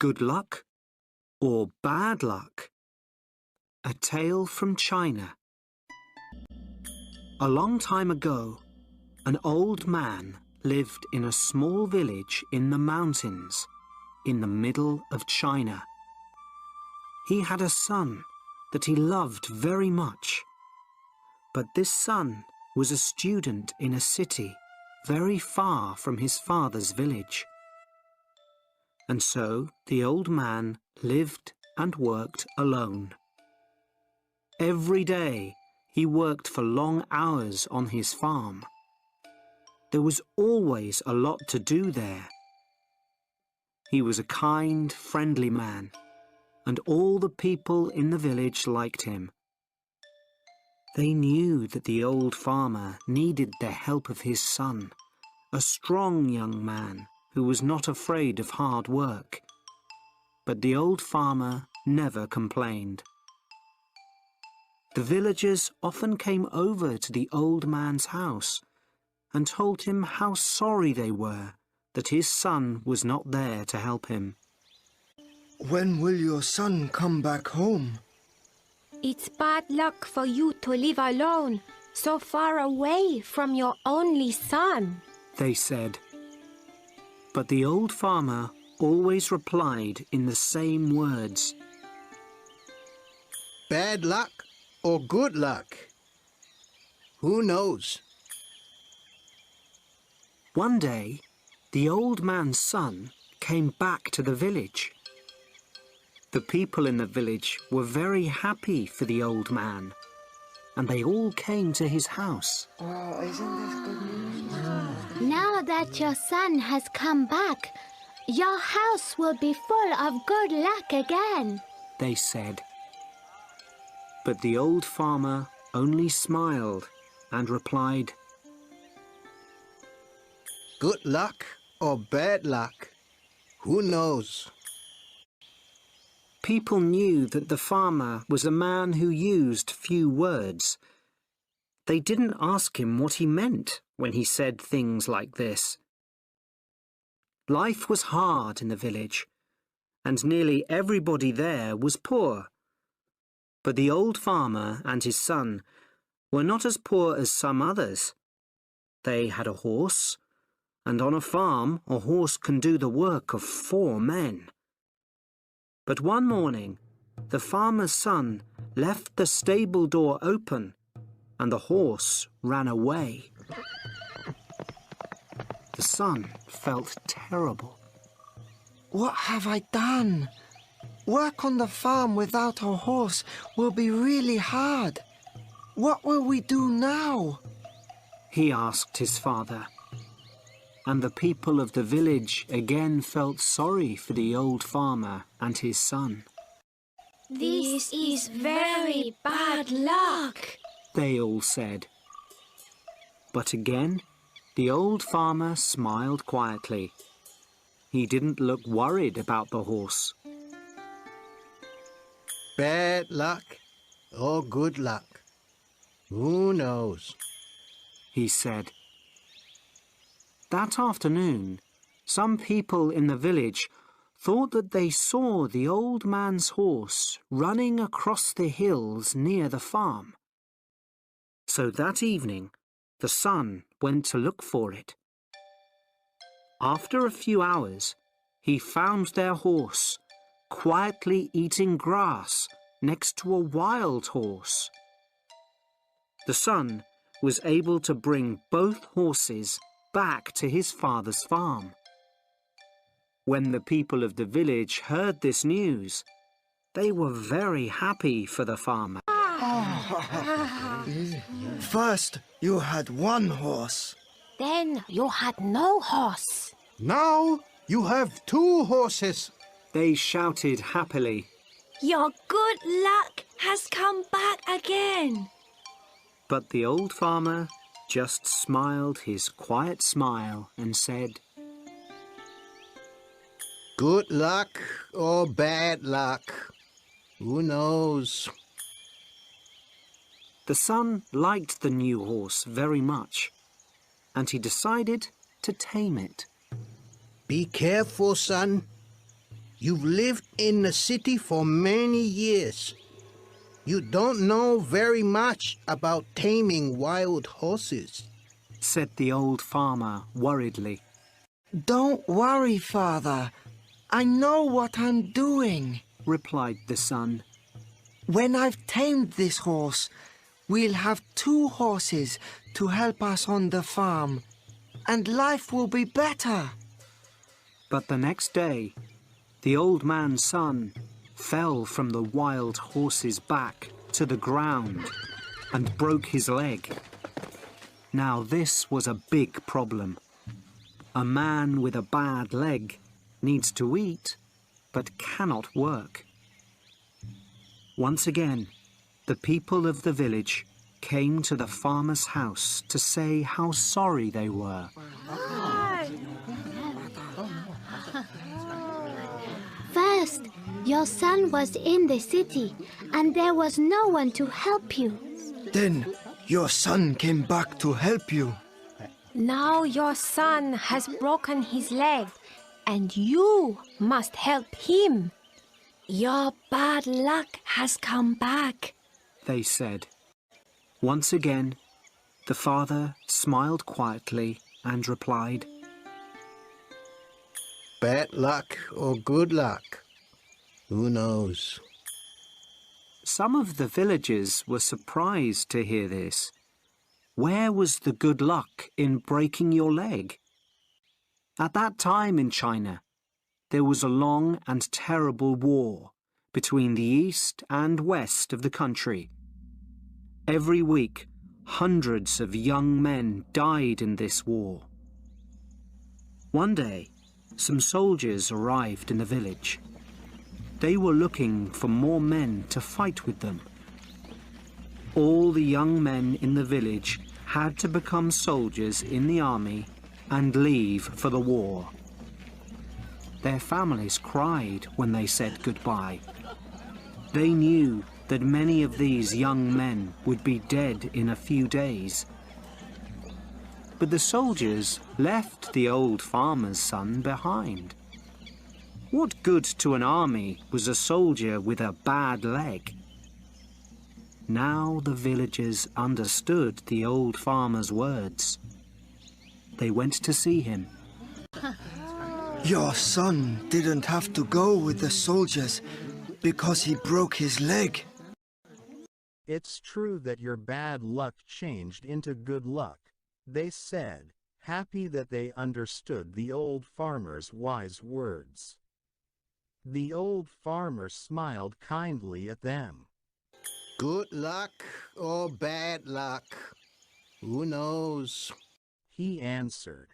Good luck or bad luck? A tale from China. A long time ago, an old man lived in a small village in the mountains in the middle of China. He had a son that he loved very much, but this son was a student in a city very far from his father's village. And so the old man lived and worked alone. Every day he worked for long hours on his farm. There was always a lot to do there. He was a kind, friendly man, and all the people in the village liked him. They knew that the old farmer needed the help of his son, a strong young man who was not afraid of hard work. But the old farmer never complained. The villagers often came over to the old man's house and told him how sorry they were that his son was not there to help him. When will your son come back home? It's bad luck for you to live alone, so far away from your only son, they said. But the old farmer always replied in the same words. Bad luck or good luck? Who knows? One day, the old man's son came back to the village. The people in the village were very happy for the old man, and they all came to his house. Oh, isn't this good news? Now that your son has come back, your house will be full of good luck again, they said. But the old farmer only smiled and replied, Good luck or bad luck? Who knows? People knew that the farmer was a man who used few words. They didn't ask him what he meant when he said things like this. Life was hard in the village, and nearly everybody there was poor. But the old farmer and his son were not as poor as some others. They had a horse, and on a farm a horse can do the work of 4 men. But one morning, the farmer's son left the stable door open, and the horse ran away. The son felt terrible. What have I done? Work on the farm without a horse will be really hard. What will we do now? He asked his father. And the people of the village again felt sorry for the old farmer and his son. This is very bad luck, they all said. But again, the old farmer smiled quietly. He didn't look worried about the horse. Bad luck or good luck? Who knows? He said. That afternoon, some people in the village thought that they saw the old man's horse running across the hills near the farm. So that evening, the son went to look for it. After a few hours, he found their horse quietly eating grass next to a wild horse. The son was able to bring both horses back to his father's farm. When the people of the village heard this news, they were very happy for the farmer. First, you had one horse. Then you had no horse. Now you have 2 horses. They shouted happily. Your good luck has come back again. But the old farmer just smiled his quiet smile and said, Good luck or bad luck? Who knows? The son liked the new horse very much, and he decided to tame it. Be careful, son. You've lived in the city for many years. You don't know very much about taming wild horses, said the old farmer worriedly. Don't worry, Father. I know what I'm doing. Replied the son. When I've tamed this horse, we'll have 2 horses to help us on the farm, and life will be better. But the next day, the old man's son fell from the wild horse's back to the ground and broke his leg. Now this was a big problem. A man with a bad leg needs to eat, but cannot work. Once again, the people of the village came to the farmer's house to say how sorry they were. First, your son was in the city, and there was no one to help you. Then your son came back to help you. Now your son has broken his leg, and you must help him. Your bad luck has come back, They said. Once again, the father smiled quietly and replied, bad luck or good luck, who knows? Some of the villagers were surprised to hear this. Where was the good luck in breaking your leg? At that time in China, there was a long and terrible war between the east and west of the country. Every week, hundreds of young men died in this war. One day, some soldiers arrived in the village. They were looking for more men to fight with them. All the young men in the village had to become soldiers in the army and leave for the war. Their families cried when they said goodbye. They knew that many of these young men would be dead in a few days. But the soldiers left the old farmer's son behind. What good to an army was a soldier with a bad leg? Now the villagers understood the old farmer's words. They went to see him. Your son didn't have to go with the soldiers because he broke his leg. It's true that your bad luck changed into good luck, they said, happy that they understood the old farmer's wise words. The old farmer smiled kindly at them. Good luck or bad luck, who knows? He answered.